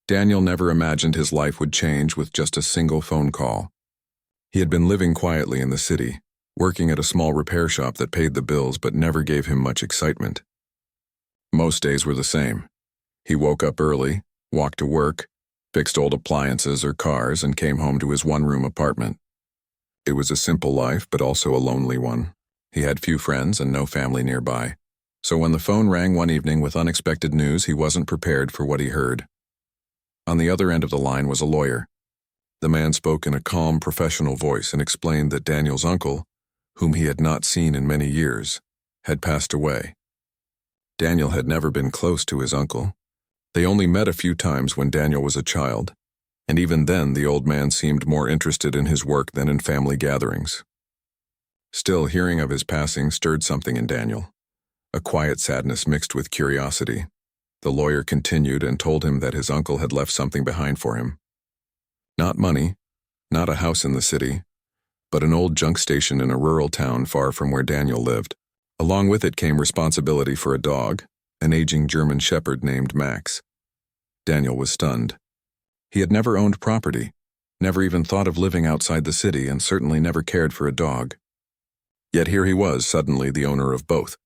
Daniel never imagined his life would change with just a single phone call. He had been living quietly in the city, working at a small repair shop that paid the bills but never gave him much excitement. Most days were the same. He woke up early, walked to work, fixed old appliances or cars, and came home to his one-room apartment. It was a simple life, but also a lonely one. He had few friends and no family nearby. So when the phone rang one evening with unexpected news, he wasn't prepared for what he heard. On the other end of the line was a lawyer. The man spoke in a calm, professional voice and explained that Daniel's uncle, whom he had not seen in many years, had passed away. Daniel had never been close to his uncle. They only met a few times when Daniel was a child, and even then the old man seemed more interested in his work than in family gatherings. Still, hearing of his passing stirred something in Daniel, a quiet sadness mixed with curiosity. The lawyer continued and told him that his uncle had left something behind for him. Not money, not a house in the city, but an old junk station in a rural town far from where Daniel lived. Along with it came responsibility for a dog, an aging German shepherd named Max. Daniel was stunned. He had never owned property, never even thought of living outside the city, and certainly never cared for a dog. Yet here he was, suddenly the owner of both.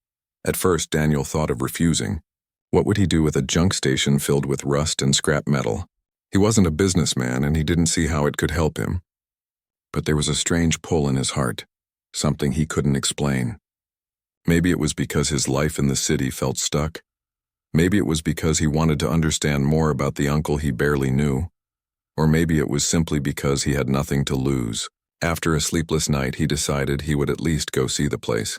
At first, Daniel thought of refusing. What would he do with a junk station filled with rust and scrap metal? He wasn't a businessman, and he didn't see how it could help him. But there was a strange pull in his heart, something he couldn't explain. Maybe it was because his life in the city felt stuck. Maybe it was because he wanted to understand more about the uncle he barely knew. Or maybe it was simply because he had nothing to lose. After a sleepless night, he decided he would at least go see the place.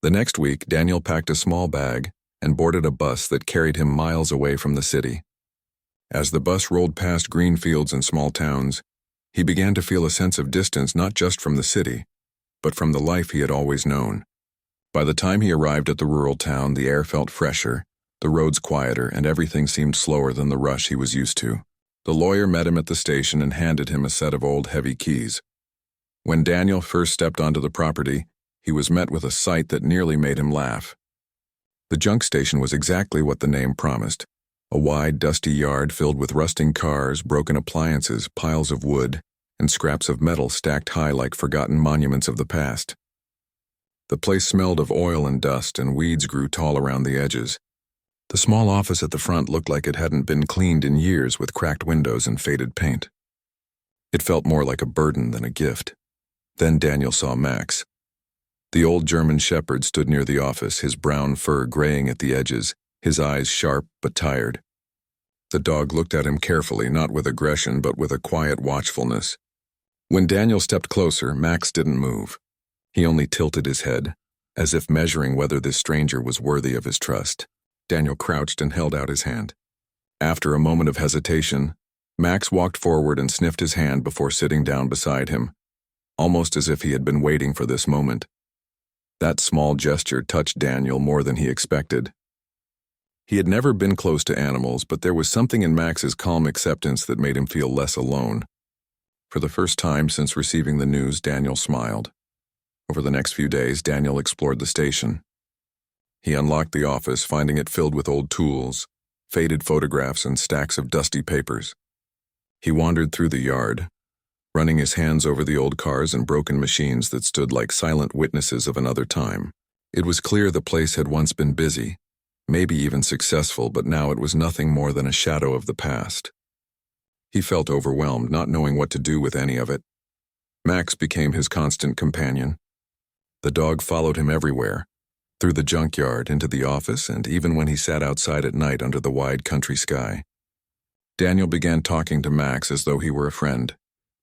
The next week, Daniel packed a small bag and boarded a bus that carried him miles away from the city. As the bus rolled past green fields and small towns, he began to feel a sense of distance not just from the city, but from the life he had always known. By the time he arrived at the rural town, the air felt fresher, the roads quieter, and everything seemed slower than the rush he was used to. The lawyer met him at the station and handed him a set of old heavy keys. When Daniel first stepped onto the property, he was met with a sight that nearly made him laugh. The junk station was exactly what the name promised. A wide, dusty yard filled with rusting cars, broken appliances, piles of wood, and scraps of metal stacked high like forgotten monuments of the past. The place smelled of oil and dust, and weeds grew tall around the edges. The small office at the front looked like it hadn't been cleaned in years, with cracked windows and faded paint. It felt more like a burden than a gift. Then Daniel saw Max. The old German shepherd stood near the office, his brown fur graying at the edges, his eyes sharp but tired. The dog looked at him carefully, not with aggression but with a quiet watchfulness. When Daniel stepped closer, Max didn't move. He only tilted his head, as if measuring whether this stranger was worthy of his trust. Daniel crouched and held out his hand. After a moment of hesitation, Max walked forward and sniffed his hand before sitting down beside him, almost as if he had been waiting for this moment. That small gesture touched Daniel more than he expected. He had never been close to animals, but there was something in Max's calm acceptance that made him feel less alone. For the first time since receiving the news, Daniel smiled. Over the next few days, Daniel explored the station. He unlocked the office, finding it filled with old tools, faded photographs, and stacks of dusty papers. He wandered through the yard, running his hands over the old cars and broken machines that stood like silent witnesses of another time. It was clear the place had once been busy, maybe even successful, but now it was nothing more than a shadow of the past. He felt overwhelmed, not knowing what to do with any of it. Max became his constant companion. The dog followed him everywhere, through the junkyard, into the office, and even when he sat outside at night under the wide country sky. Daniel began talking to Max as though he were a friend,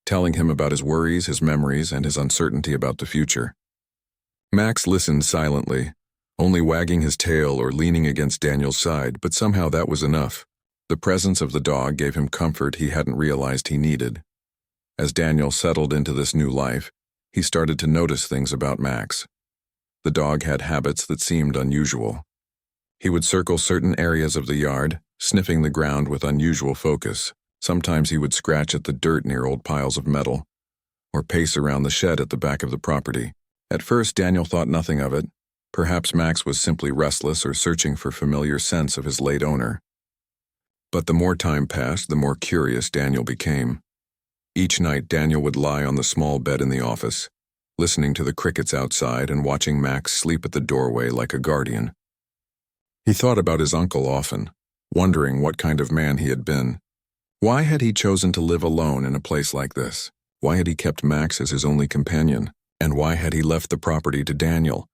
telling him about his worries, his memories, and his uncertainty about the future. Max listened silently, only wagging his tail or leaning against Daniel's side, but somehow that was enough. The presence of the dog gave him comfort he hadn't realized he needed. As Daniel settled into this new life, he started to notice things about Max. The dog had habits that seemed unusual. He would circle certain areas of the yard, sniffing the ground with unusual focus. Sometimes he would scratch at the dirt near old piles of metal, or pace around the shed at the back of the property. At first, Daniel thought nothing of it. Perhaps Max was simply restless or searching for familiar scents of his late owner. But the more time passed, the more curious Daniel became. Each night, Daniel would lie on the small bed in the office, listening to the crickets outside and watching Max sleep at the doorway like a guardian. He thought about his uncle often, wondering what kind of man he had been. Why had he chosen to live alone in a place like this? Why had he kept Max as his only companion? And why had he left the property to Daniel,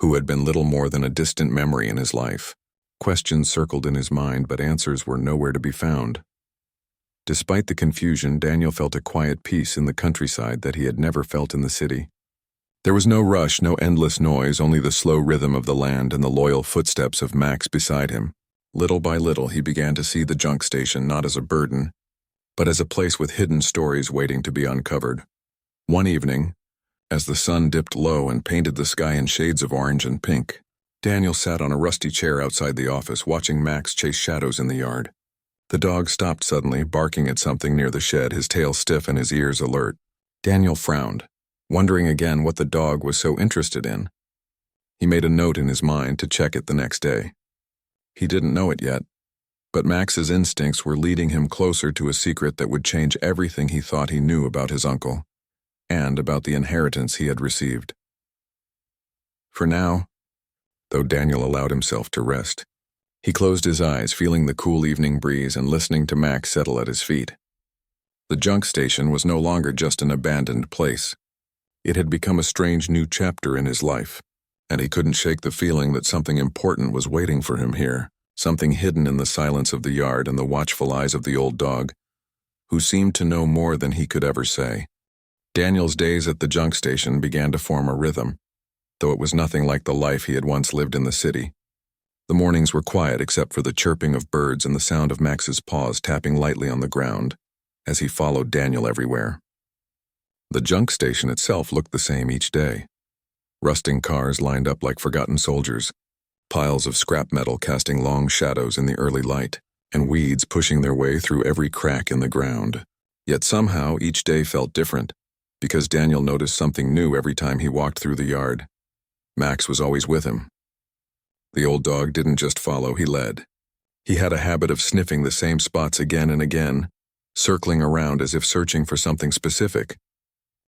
who had been little more than a distant memory in his life? Questions circled in his mind, but answers were nowhere to be found. Despite the confusion, Daniel felt a quiet peace in the countryside that he had never felt in the city. There was no rush, no endless noise, only the slow rhythm of the land and the loyal footsteps of Max beside him. Little by little, he began to see the junk station not as a burden, but as a place with hidden stories waiting to be uncovered. One evening, as the sun dipped low and painted the sky in shades of orange and pink, Daniel sat on a rusty chair outside the office, watching Max chase shadows in the yard. The dog stopped suddenly, barking at something near the shed, his tail stiff and his ears alert. Daniel frowned, wondering again what the dog was so interested in. He made a note in his mind to check it the next day. He didn't know it yet, but Max's instincts were leading him closer to a secret that would change everything he thought he knew about his uncle, and about the inheritance he had received. For now, though Daniel allowed himself to rest, he closed his eyes, feeling the cool evening breeze and listening to Max settle at his feet. The junk station was no longer just an abandoned place. It had become a strange new chapter in his life, and he couldn't shake the feeling that something important was waiting for him here, something hidden in the silence of the yard and the watchful eyes of the old dog, who seemed to know more than he could ever say. Daniel's days at the junk station began to form a rhythm, though it was nothing like the life he had once lived in the city. The mornings were quiet except for the chirping of birds and the sound of Max's paws tapping lightly on the ground as he followed Daniel everywhere. The junk station itself looked the same each day. Rusting cars lined up like forgotten soldiers, piles of scrap metal casting long shadows in the early light, and weeds pushing their way through every crack in the ground. Yet somehow each day felt different, because Daniel noticed something new every time he walked through the yard. Max was always with him. The old dog didn't just follow, he led. He had a habit of sniffing the same spots again and again, circling around as if searching for something specific.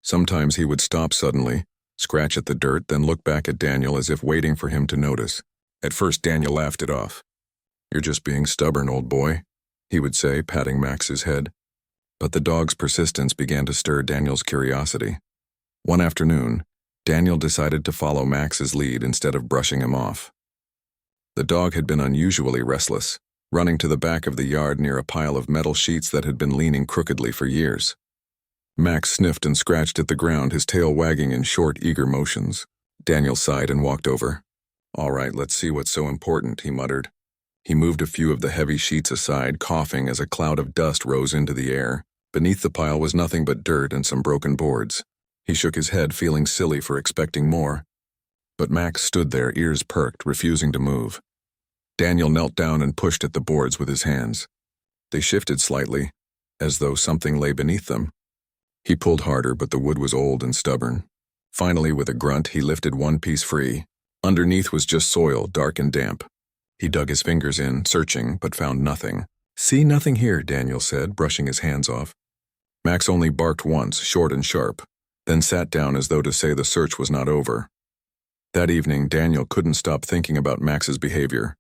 Sometimes he would stop suddenly, scratch at the dirt, then look back at Daniel as if waiting for him to notice. At first, Daniel laughed it off. "You're just being stubborn, old boy," he would say, patting Max's head. But the dog's persistence began to stir Daniel's curiosity. One afternoon, Daniel decided to follow Max's lead instead of brushing him off. The dog had been unusually restless, running to the back of the yard near a pile of metal sheets that had been leaning crookedly for years. Max sniffed and scratched at the ground, his tail wagging in short, eager motions. Daniel sighed and walked over. "All right, let's see what's so important," he muttered. He moved a few of the heavy sheets aside, coughing as a cloud of dust rose into the air. Beneath the pile was nothing but dirt and some broken boards. He shook his head, feeling silly for expecting more. But Max stood there, ears perked, refusing to move. Daniel knelt down and pushed at the boards with his hands. They shifted slightly, as though something lay beneath them. He pulled harder, but the wood was old and stubborn. Finally, with a grunt, he lifted one piece free. Underneath was just soil, dark and damp. He dug his fingers in, searching, but found nothing. "See, nothing here," Daniel said, brushing his hands off. Max only barked once, short and sharp, then sat down as though to say the search was not over. That evening, Daniel couldn't stop thinking about Max's behavior.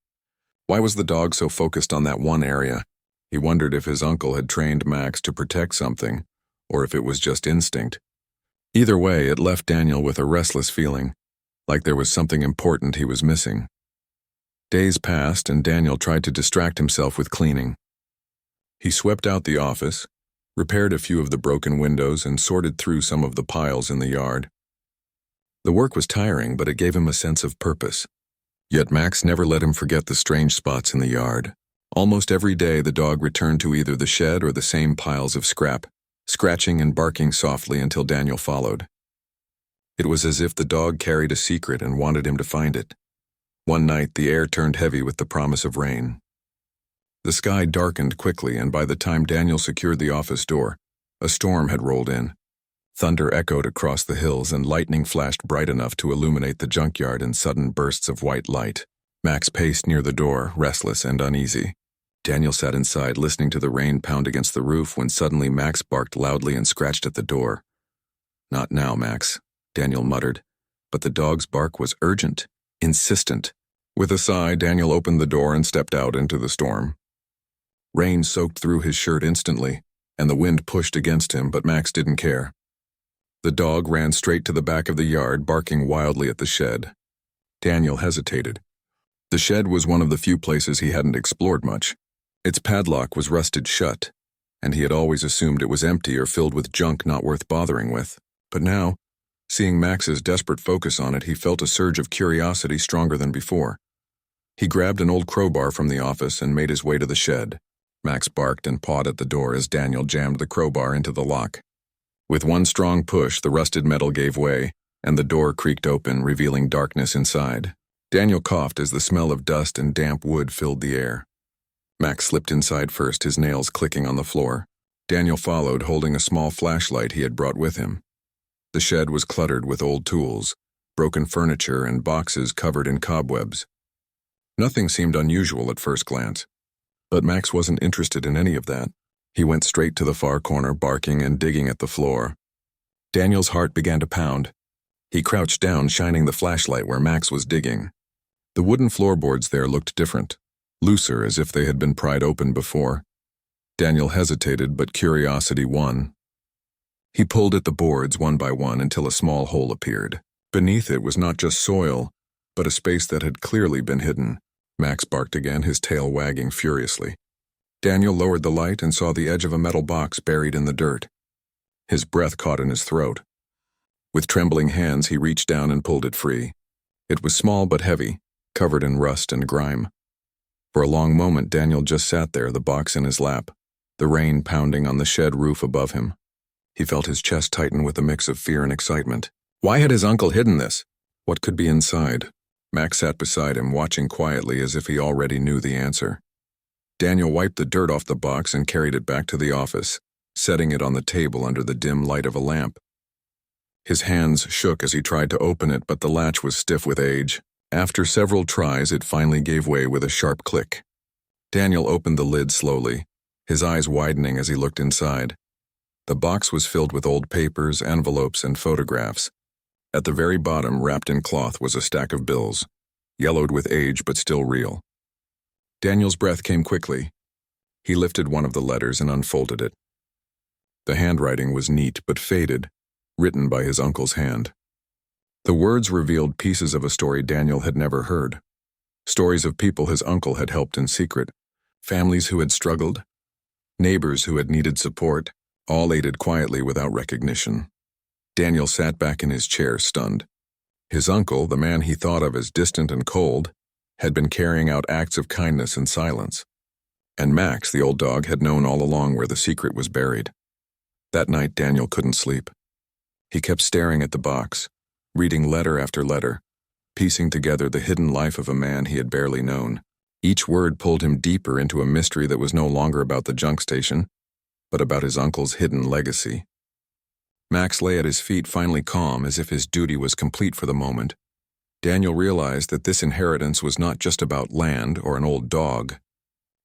Why was the dog so focused on that one area? He wondered if his uncle had trained Max to protect something, or if it was just instinct. Either way, it left Daniel with a restless feeling, like there was something important he was missing. Days passed, and Daniel tried to distract himself with cleaning. He swept out the office, repaired a few of the broken windows, and sorted through some of the piles in the yard. The work was tiring, but it gave him a sense of purpose. Yet Max never let him forget the strange spots in the yard. Almost every day the dog returned to either the shed or the same piles of scrap, scratching and barking softly until Daniel followed. It was as if the dog carried a secret and wanted him to find it. One night the air turned heavy with the promise of rain. The sky darkened quickly, and by the time Daniel secured the office door, a storm had rolled in. Thunder echoed across the hills, and lightning flashed bright enough to illuminate the junkyard in sudden bursts of white light. Max paced near the door, restless and uneasy. Daniel sat inside, listening to the rain pound against the roof when suddenly Max barked loudly and scratched at the door. "Not now, Max," Daniel muttered, but the dog's bark was urgent, insistent. With a sigh, Daniel opened the door and stepped out into the storm. Rain soaked through his shirt instantly, and the wind pushed against him, but Max didn't care. The dog ran straight to the back of the yard, barking wildly at the shed. Daniel hesitated. The shed was one of the few places he hadn't explored much. Its padlock was rusted shut, and he had always assumed it was empty or filled with junk not worth bothering with. But now, seeing Max's desperate focus on it, he felt a surge of curiosity stronger than before. He grabbed an old crowbar from the office and made his way to the shed. Max barked and pawed at the door as Daniel jammed the crowbar into the lock. With one strong push, the rusted metal gave way, and the door creaked open, revealing darkness inside. Daniel coughed as the smell of dust and damp wood filled the air. Max slipped inside first, his nails clicking on the floor. Daniel followed, holding a small flashlight he had brought with him. The shed was cluttered with old tools, broken furniture, and boxes covered in cobwebs. Nothing seemed unusual at first glance, but Max wasn't interested in any of that. He went straight to the far corner, barking and digging at the floor. Daniel's heart began to pound. He crouched down, shining the flashlight where Max was digging. The wooden floorboards there looked different, looser, as if they had been pried open before. Daniel hesitated, but curiosity won. He pulled at the boards one by one until a small hole appeared. Beneath it was not just soil, but a space that had clearly been hidden. Max barked again, his tail wagging furiously. Daniel lowered the light and saw the edge of a metal box buried in the dirt. His breath caught in his throat. With trembling hands, he reached down and pulled it free. It was small but heavy, covered in rust and grime. For a long moment, Daniel just sat there, the box in his lap, the rain pounding on the shed roof above him. He felt his chest tighten with a mix of fear and excitement. Why had his uncle hidden this? What could be inside? Max sat beside him, watching quietly as if he already knew the answer. Daniel wiped the dirt off the box and carried it back to the office, setting it on the table under the dim light of a lamp. His hands shook as he tried to open it, but the latch was stiff with age. After several tries, it finally gave way with a sharp click. Daniel opened the lid slowly, his eyes widening as he looked inside. The box was filled with old papers, envelopes, and photographs. At the very bottom, wrapped in cloth, was a stack of bills, yellowed with age but still real. Daniel's breath came quickly. He lifted one of the letters and unfolded it. The handwriting was neat but faded, written by his uncle's hand. The words revealed pieces of a story Daniel had never heard. Stories of people his uncle had helped in secret, families who had struggled, neighbors who had needed support, all aided quietly without recognition. Daniel sat back in his chair, stunned. His uncle, the man he thought of as distant and cold, had been carrying out acts of kindness in silence. And Max, the old dog, had known all along where the secret was buried. That night, Daniel couldn't sleep. He kept staring at the box, reading letter after letter, piecing together the hidden life of a man he had barely known. Each word pulled him deeper into a mystery that was no longer about the junk station, but about his uncle's hidden legacy. Max lay at his feet, finally calm, as if his duty was complete for the moment. Daniel realized that this inheritance was not just about land or an old dog.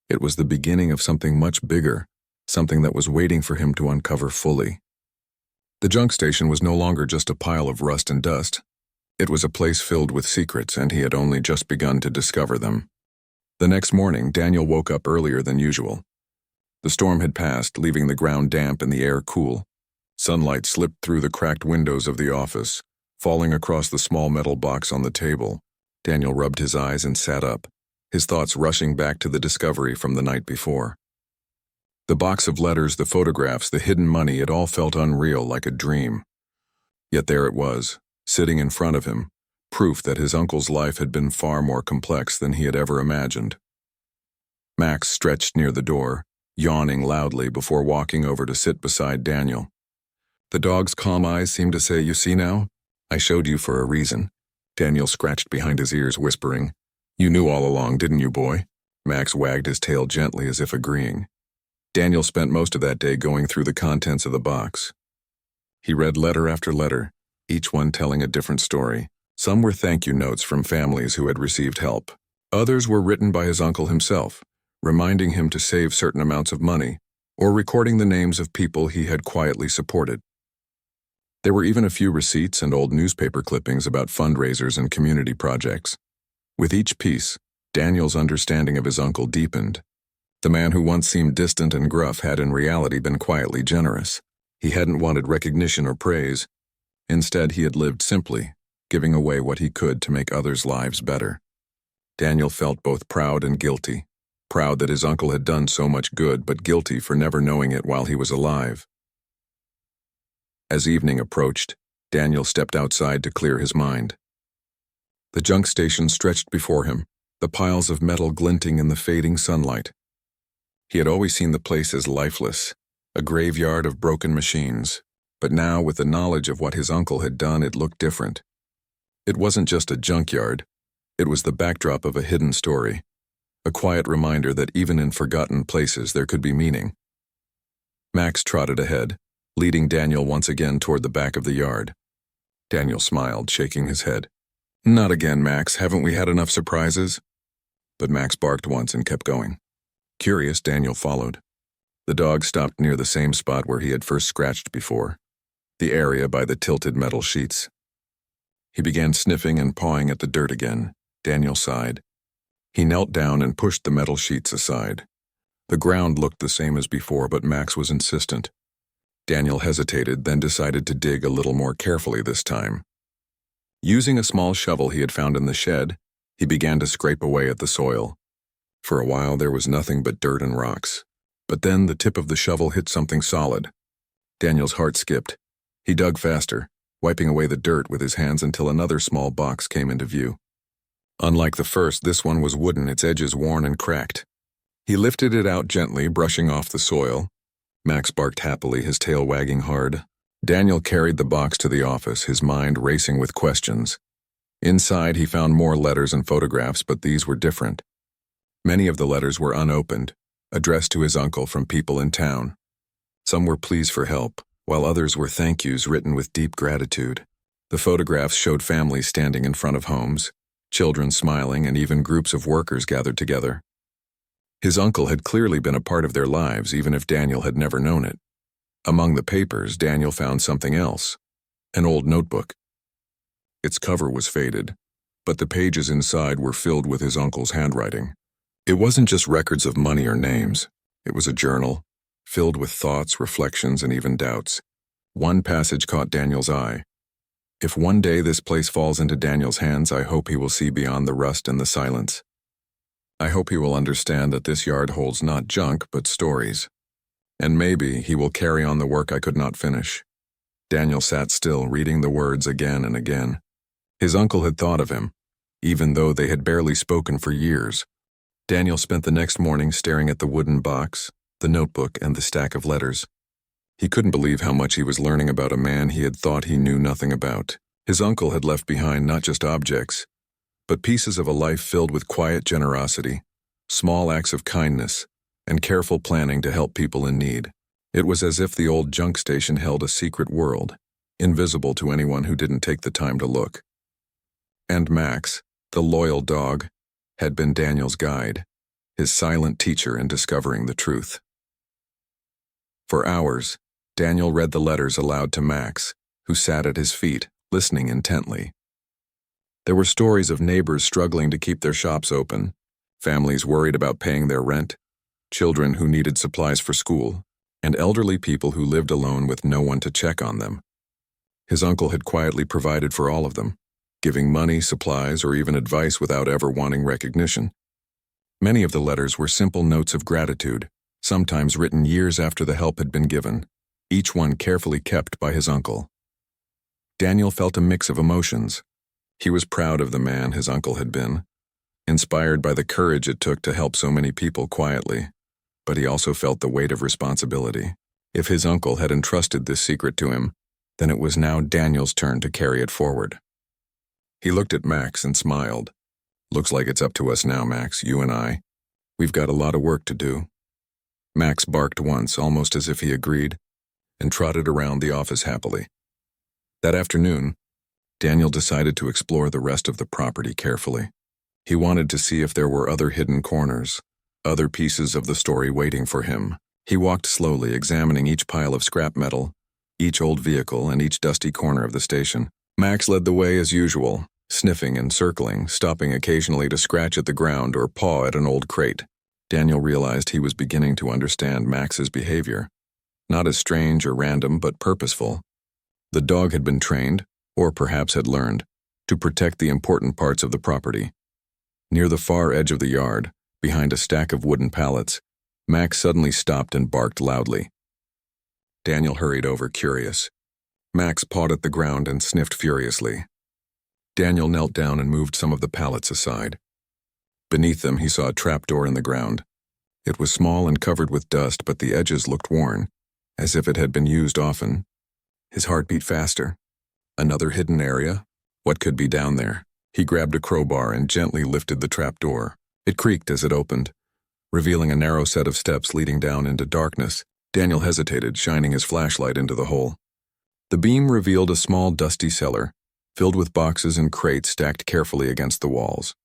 It was the beginning of something much bigger, something that was waiting for him to uncover fully. The junk station was no longer just a pile of rust and dust. It was a place filled with secrets, and he had only just begun to discover them. The next morning, Daniel woke up earlier than usual. The storm had passed, leaving the ground damp and the air cool. Sunlight slipped through the cracked windows of the office, falling across the small metal box on the table. Daniel rubbed his eyes and sat up, his thoughts rushing back to the discovery from the night before. The box of letters, the photographs, the hidden money, it all felt unreal, like a dream. Yet there it was, sitting in front of him, proof that his uncle's life had been far more complex than he had ever imagined. Max stretched near the door, yawning loudly before walking over to sit beside Daniel. The dog's calm eyes seemed to say, "You see now? I showed you for a reason." Daniel scratched behind his ears, whispering, "You knew all along, didn't you, boy?" Max wagged his tail gently as if agreeing. Daniel spent most of that day going through the contents of the box. He read letter after letter, each one telling a different story. Some were thank you notes from families who had received help. Others were written by his uncle himself, reminding him to save certain amounts of money, or recording the names of people he had quietly supported. There were even a few receipts and old newspaper clippings about fundraisers and community projects. With each piece, Daniel's understanding of his uncle deepened. The man who once seemed distant and gruff had in reality been quietly generous. He hadn't wanted recognition or praise. Instead, he had lived simply, giving away what he could to make others' lives better. Daniel felt both proud and guilty. Proud that his uncle had done so much good, but guilty for never knowing it while he was alive. As evening approached, Daniel stepped outside to clear his mind. The junk station stretched before him, the piles of metal glinting in the fading sunlight. He had always seen the place as lifeless, a graveyard of broken machines, but now, with the knowledge of what his uncle had done, it looked different. It wasn't just a junkyard, it was the backdrop of a hidden story, a quiet reminder that even in forgotten places there could be meaning. Max trotted ahead, leading Daniel once again toward the back of the yard. Daniel smiled, shaking his head. "Not again, Max. Haven't we had enough surprises?" But Max barked once and kept going. Curious, Daniel followed. The dog stopped near the same spot where he had first scratched before, the area by the tilted metal sheets. He began sniffing and pawing at the dirt again. Daniel sighed. He knelt down and pushed the metal sheets aside. The ground looked the same as before, but Max was insistent. Daniel hesitated, then decided to dig a little more carefully this time. Using a small shovel he had found in the shed, he began to scrape away at the soil. For a while there was nothing but dirt and rocks. But then the tip of the shovel hit something solid. Daniel's heart skipped. He dug faster, wiping away the dirt with his hands until another small box came into view. Unlike the first, this one was wooden, its edges worn and cracked. He lifted it out gently, brushing off the soil. Max barked happily, his tail wagging hard. Daniel carried the box to the office, his mind racing with questions. Inside, he found more letters and photographs, but these were different. Many of the letters were unopened, addressed to his uncle from people in town. Some were pleas for help, while others were thank yous written with deep gratitude. The photographs showed families standing in front of homes, children smiling, and even groups of workers gathered together. His uncle had clearly been a part of their lives, even if Daniel had never known it. Among the papers, Daniel found something else, an old notebook. Its cover was faded, but the pages inside were filled with his uncle's handwriting. It wasn't just records of money or names. It was a journal, filled with thoughts, reflections, and even doubts. One passage caught Daniel's eye. "If one day this place falls into Daniel's hands, I hope he will see beyond the rust and the silence. I hope he will understand that this yard holds not junk, but stories. And maybe he will carry on the work I could not finish." Daniel sat still, reading the words again and again. His uncle had thought of him, even though they had barely spoken for years. Daniel spent the next morning staring at the wooden box, the notebook, and the stack of letters. He couldn't believe how much he was learning about a man he had thought he knew nothing about. His uncle had left behind not just objects, but pieces of a life filled with quiet generosity, small acts of kindness, and careful planning to help people in need. It was as if the old junk station held a secret world, invisible to anyone who didn't take the time to look. And Max, the loyal dog, had been Daniel's guide, his silent teacher in discovering the truth. For hours, Daniel read the letters aloud to Max, who sat at his feet, listening intently. There were stories of neighbors struggling to keep their shops open, families worried about paying their rent, children who needed supplies for school, and elderly people who lived alone with no one to check on them. His uncle had quietly provided for all of them, giving money, supplies, or even advice without ever wanting recognition. Many of the letters were simple notes of gratitude, sometimes written years after the help had been given, each one carefully kept by his uncle. Daniel felt a mix of emotions. He was proud of the man his uncle had been, inspired by the courage it took to help so many people quietly, but he also felt the weight of responsibility. If his uncle had entrusted this secret to him, then it was now Daniel's turn to carry it forward. He looked at Max and smiled. "Looks like it's up to us now, Max, you and I. We've got a lot of work to do." Max barked once, almost as if he agreed, and trotted around the office happily. That afternoon, Daniel decided to explore the rest of the property carefully. He wanted to see if there were other hidden corners, other pieces of the story waiting for him. He walked slowly, examining each pile of scrap metal, each old vehicle, and each dusty corner of the station. Max led the way as usual, sniffing and circling, stopping occasionally to scratch at the ground or paw at an old crate. Daniel realized he was beginning to understand Max's behavior. Not as strange or random, but purposeful. The dog had been trained, or perhaps had learned, to protect the important parts of the property. Near the far edge of the yard, behind a stack of wooden pallets, Max suddenly stopped and barked loudly. Daniel hurried over, curious. Max pawed at the ground and sniffed furiously. Daniel knelt down and moved some of the pallets aside. Beneath them, he saw a trapdoor in the ground. It was small and covered with dust, but the edges looked worn, as if it had been used often. His heart beat faster. Another hidden area? What could be down there? He grabbed a crowbar and gently lifted the trapdoor. It creaked as it opened, revealing a narrow set of steps leading down into darkness. Daniel hesitated, shining his flashlight into the hole. The beam revealed a small, dusty cellar, filled with boxes and crates stacked carefully against the walls.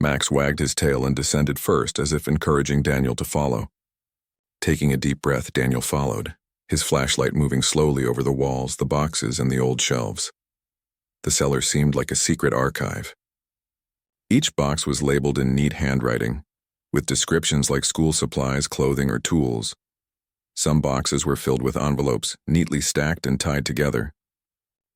Max wagged his tail and descended first, as if encouraging Daniel to follow. Taking a deep breath, Daniel followed, his flashlight moving slowly over the walls, the boxes, and the old shelves. The cellar seemed like a secret archive. Each box was labeled in neat handwriting, with descriptions like school supplies, clothing, or tools. Some boxes were filled with envelopes, neatly stacked and tied together.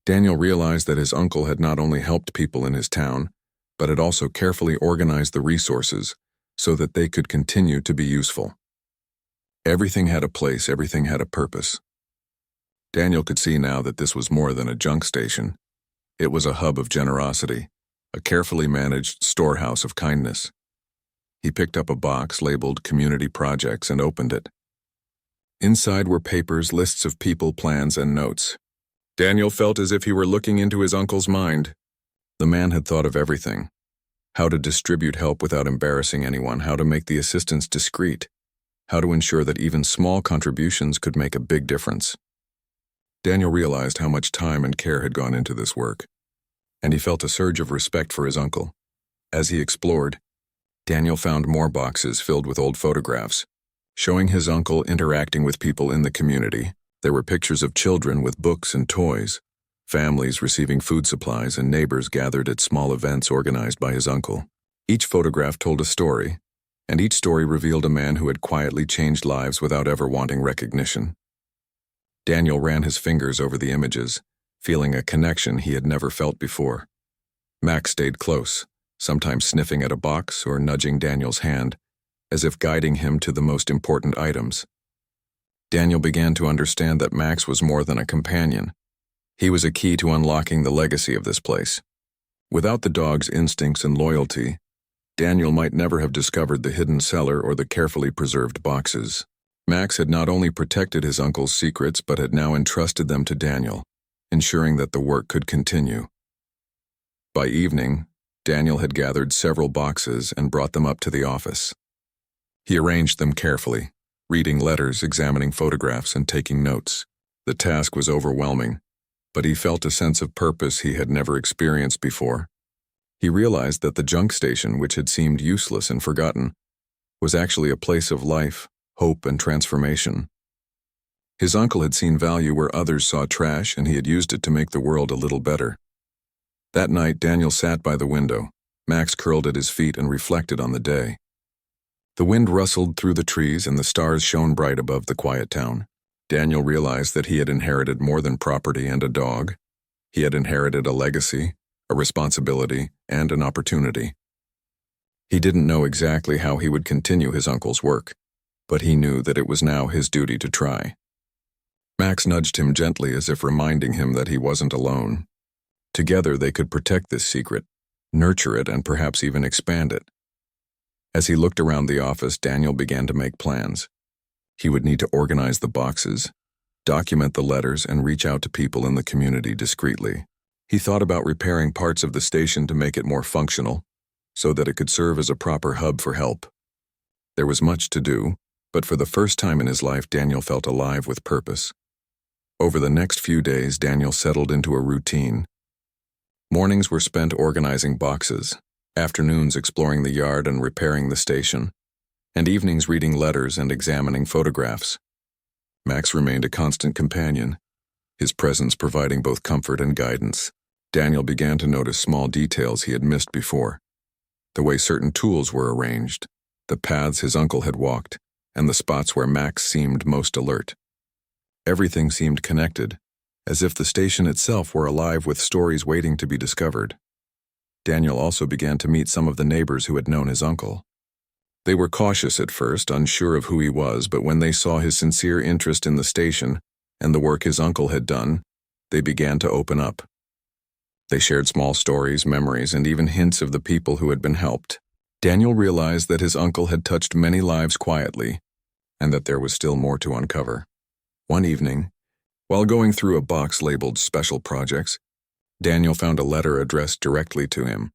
Daniel realized that his uncle had not only helped people in his town, but had also carefully organized the resources so that they could continue to be useful. Everything had a place, everything had a purpose. Daniel could see now that this was more than a junk station. It was a hub of generosity, a carefully managed storehouse of kindness. He picked up a box labeled Community Projects and opened it. Inside were papers, lists of people, plans, and notes. Daniel felt as if he were looking into his uncle's mind. The man had thought of everything. How to distribute help without embarrassing anyone, how to make the assistance discreet, how to ensure that even small contributions could make a big difference. Daniel realized how much time and care had gone into this work, and he felt a surge of respect for his uncle. As he explored, Daniel found more boxes filled with old photographs, showing his uncle interacting with people in the community. There were pictures of children with books and toys, families receiving food supplies, and neighbors gathered at small events organized by his uncle. Each photograph told a story, and each story revealed a man who had quietly changed lives without ever wanting recognition. Daniel ran his fingers over the images, feeling a connection he had never felt before. Max stayed close, sometimes sniffing at a box or nudging Daniel's hand, as if guiding him to the most important items. Daniel began to understand that Max was more than a companion. He was a key to unlocking the legacy of this place. Without the dog's instincts and loyalty, Daniel might never have discovered the hidden cellar or the carefully preserved boxes. Max had not only protected his uncle's secrets, but had now entrusted them to Daniel, ensuring that the work could continue. By evening, Daniel had gathered several boxes and brought them up to the office. He arranged them carefully, reading letters, examining photographs, and taking notes. The task was overwhelming, but he felt a sense of purpose he had never experienced before. He realized that the junk station, which had seemed useless and forgotten, was actually a place of life, hope, and transformation. His uncle had seen value where others saw trash, and he had used it to make the world a little better. That night, Daniel sat by the window. Max curled at his feet and reflected on the day. The wind rustled through the trees and the stars shone bright above the quiet town. Daniel realized that he had inherited more than property and a dog. He had inherited a legacy, a responsibility, and an opportunity. He didn't know exactly how he would continue his uncle's work, but he knew that it was now his duty to try. Max nudged him gently, as if reminding him that he wasn't alone. Together they could protect this secret, nurture it, and perhaps even expand it. As he looked around the office, Daniel began to make plans. He would need to organize the boxes, document the letters, and reach out to people in the community discreetly. He thought about repairing parts of the station to make it more functional, so that it could serve as a proper hub for help. There was much to do, but for the first time in his life, Daniel felt alive with purpose. Over the next few days, Daniel settled into a routine. Mornings were spent organizing boxes, afternoons exploring the yard and repairing the station, and evenings reading letters and examining photographs. Max remained a constant companion, his presence providing both comfort and guidance. Daniel began to notice small details he had missed before. The way certain tools were arranged, the paths his uncle had walked, and the spots where Max seemed most alert. Everything seemed connected, as if the station itself were alive with stories waiting to be discovered. Daniel also began to meet some of the neighbors who had known his uncle. They were cautious at first, unsure of who he was, but when they saw his sincere interest in the station and the work his uncle had done, they began to open up. They shared small stories, memories, and even hints of the people who had been helped. Daniel realized that his uncle had touched many lives quietly, and that there was still more to uncover. One evening, while going through a box labeled Special Projects, Daniel found a letter addressed directly to him.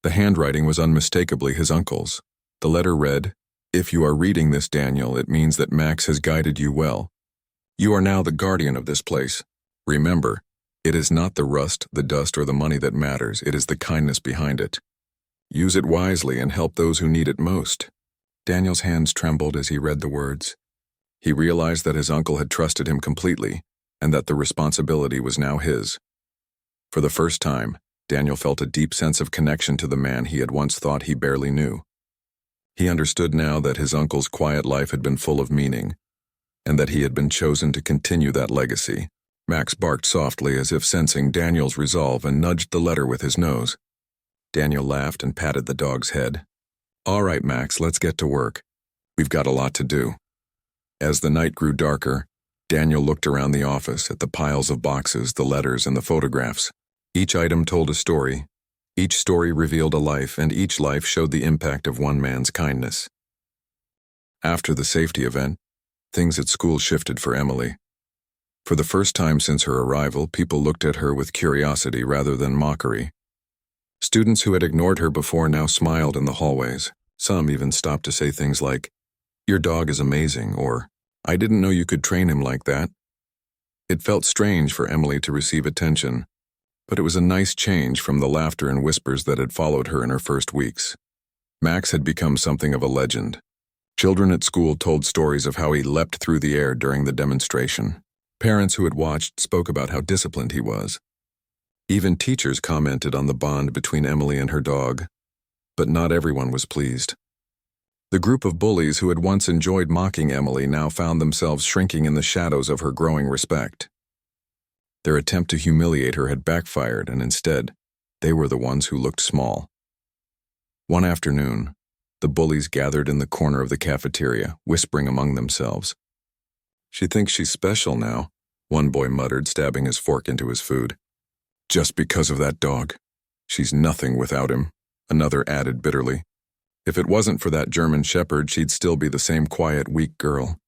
The handwriting was unmistakably his uncle's. The letter read, "If you are reading this, Daniel, it means that Max has guided you well. You are now the guardian of this place. Remember, it is not the rust, the dust, or the money that matters, it is the kindness behind it. Use it wisely and help those who need it most." Daniel's hands trembled as he read the words. He realized that his uncle had trusted him completely, and that the responsibility was now his. For the first time, Daniel felt a deep sense of connection to the man he had once thought he barely knew. He understood now that his uncle's quiet life had been full of meaning, and that he had been chosen to continue that legacy. Max barked softly as if sensing Daniel's resolve and nudged the letter with his nose. Daniel laughed and patted the dog's head. "All right, Max, let's get to work. We've got a lot to do." As the night grew darker, Daniel looked around the office at the piles of boxes, the letters, and the photographs. Each item told a story. Each story revealed a life, and each life showed the impact of one man's kindness. After the safety event, things at school shifted for Emily. For the first time since her arrival, people looked at her with curiosity rather than mockery. Students who had ignored her before now smiled in the hallways. Some even stopped to say things like, "Your dog is amazing," or, "I didn't know you could train him like that." It felt strange for Emily to receive attention, but it was a nice change from the laughter and whispers that had followed her in her first weeks. Max had become something of a legend. Children at school told stories of how he leapt through the air during the demonstration. Parents who had watched spoke about how disciplined he was. Even teachers commented on the bond between Emily and her dog, but not everyone was pleased. The group of bullies who had once enjoyed mocking Emily now found themselves shrinking in the shadows of her growing respect. Their attempt to humiliate her had backfired, and instead, they were the ones who looked small. One afternoon, the bullies gathered in the corner of the cafeteria, whispering among themselves. "She thinks she's special now," one boy muttered, stabbing his fork into his food. "Just because of that dog. She's nothing without him," another added bitterly. "If it wasn't for that German shepherd, she'd still be the same quiet, weak girl."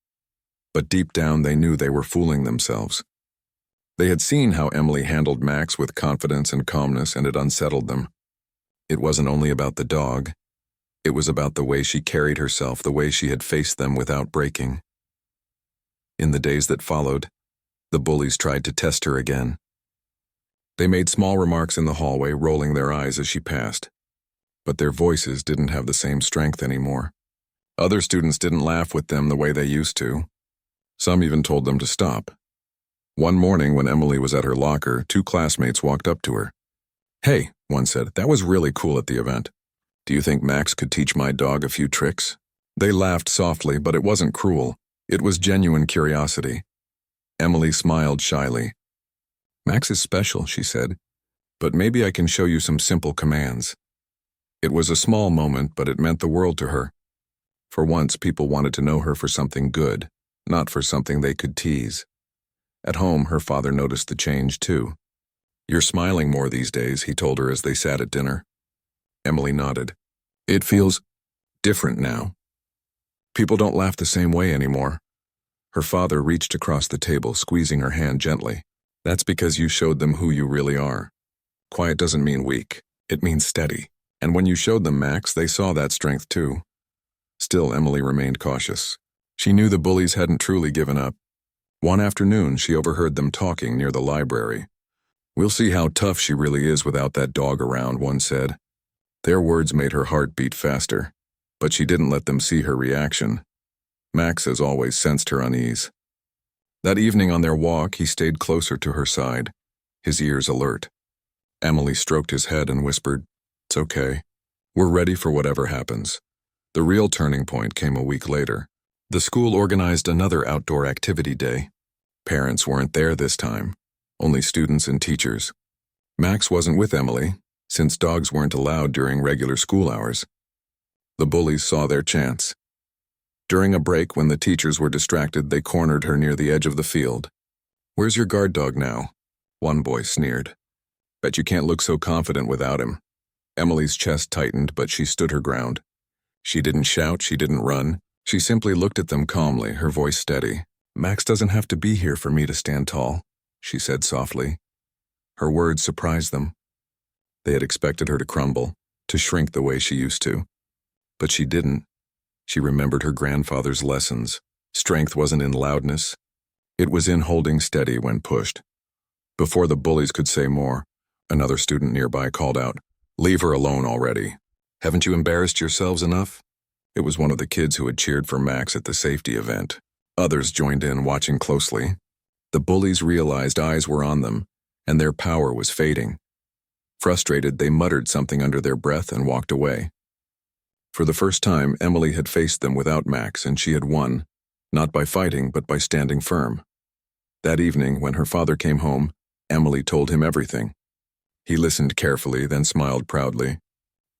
But deep down, they knew they were fooling themselves. They had seen how Emily handled Max with confidence and calmness, and it unsettled them. It wasn't only about the dog. It was about the way she carried herself, the way she had faced them without breaking. In the days that followed, the bullies tried to test her again. They made small remarks in the hallway, rolling their eyes as she passed. But their voices didn't have the same strength anymore. Other students didn't laugh with them the way they used to. Some even told them to stop. One morning when Emily was at her locker, two classmates walked up to her. "Hey," one said, "that was really cool at the event. Do you think Max could teach my dog a few tricks?" They laughed softly, but it wasn't cruel. It was genuine curiosity. Emily smiled shyly. "Max is special," she said, "but maybe I can show you some simple commands." It was a small moment, but it meant the world to her. For once, people wanted to know her for something good, not for something they could tease. At home, her father noticed the change, too. "You're smiling more these days," he told her as they sat at dinner. Emily nodded. "It feels different now. People don't laugh the same way anymore." Her father reached across the table, squeezing her hand gently. "That's because you showed them who you really are. Quiet doesn't mean weak. It means steady. And when you showed them Max, they saw that strength, too." Still, Emily remained cautious. She knew the bullies hadn't truly given up. One afternoon, she overheard them talking near the library. "We'll see how tough she really is without that dog around," one said. Their words made her heart beat faster. but she didn't let them see her reaction. Max has always sensed her unease. That evening on their walk, he stayed closer to her side, his ears alert. Emily stroked his head and whispered, "It's okay. We're ready for whatever happens." The real turning point came a week later. The school organized another outdoor activity day. Parents weren't there this time, only students and teachers. Max wasn't with Emily, since dogs weren't allowed during regular school hours. The bullies saw their chance. During a break, when the teachers were distracted, they cornered her near the edge of the field. "Where's your guard dog now?" one boy sneered. "Bet you can't look so confident without him." Emily's chest tightened, but she stood her ground. She didn't shout, she didn't run. She simply looked at them calmly, her voice steady. "Max doesn't have to be here for me to stand tall," she said softly. Her words surprised them. They had expected her to crumble, to shrink the way she used to. But she didn't. She remembered her grandfather's lessons. Strength wasn't in loudness. It was in holding steady when pushed. Before the bullies could say more, another student nearby called out, "Leave her alone already. Haven't you embarrassed yourselves enough?" It was one of the kids who had cheered for Max at the safety event. Others joined in, watching closely. The bullies realized eyes were on them, and their power was fading. Frustrated, they muttered something under their breath and walked away. For the first time, Emily had faced them without Max, and she had won, not by fighting, but by standing firm. That evening, when her father came home, Emily told him everything. He listened carefully, then smiled proudly.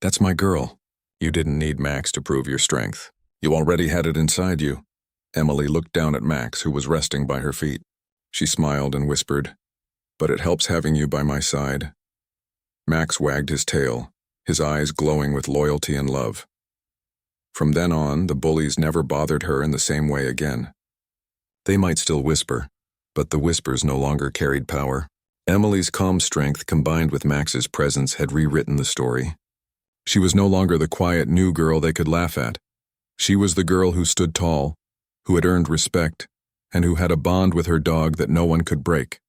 "That's my girl. You didn't need Max to prove your strength. You already had it inside you." Emily looked down at Max, who was resting by her feet. She smiled and whispered, "But it helps having you by my side." Max wagged his tail, his eyes glowing with loyalty and love. From then on, the bullies never bothered her in the same way again. They might still whisper, but the whispers no longer carried power. Emily's calm strength combined with Max's presence had rewritten the story. She was no longer the quiet new girl they could laugh at. She was the girl who stood tall, who had earned respect, and who had a bond with her dog that no one could break.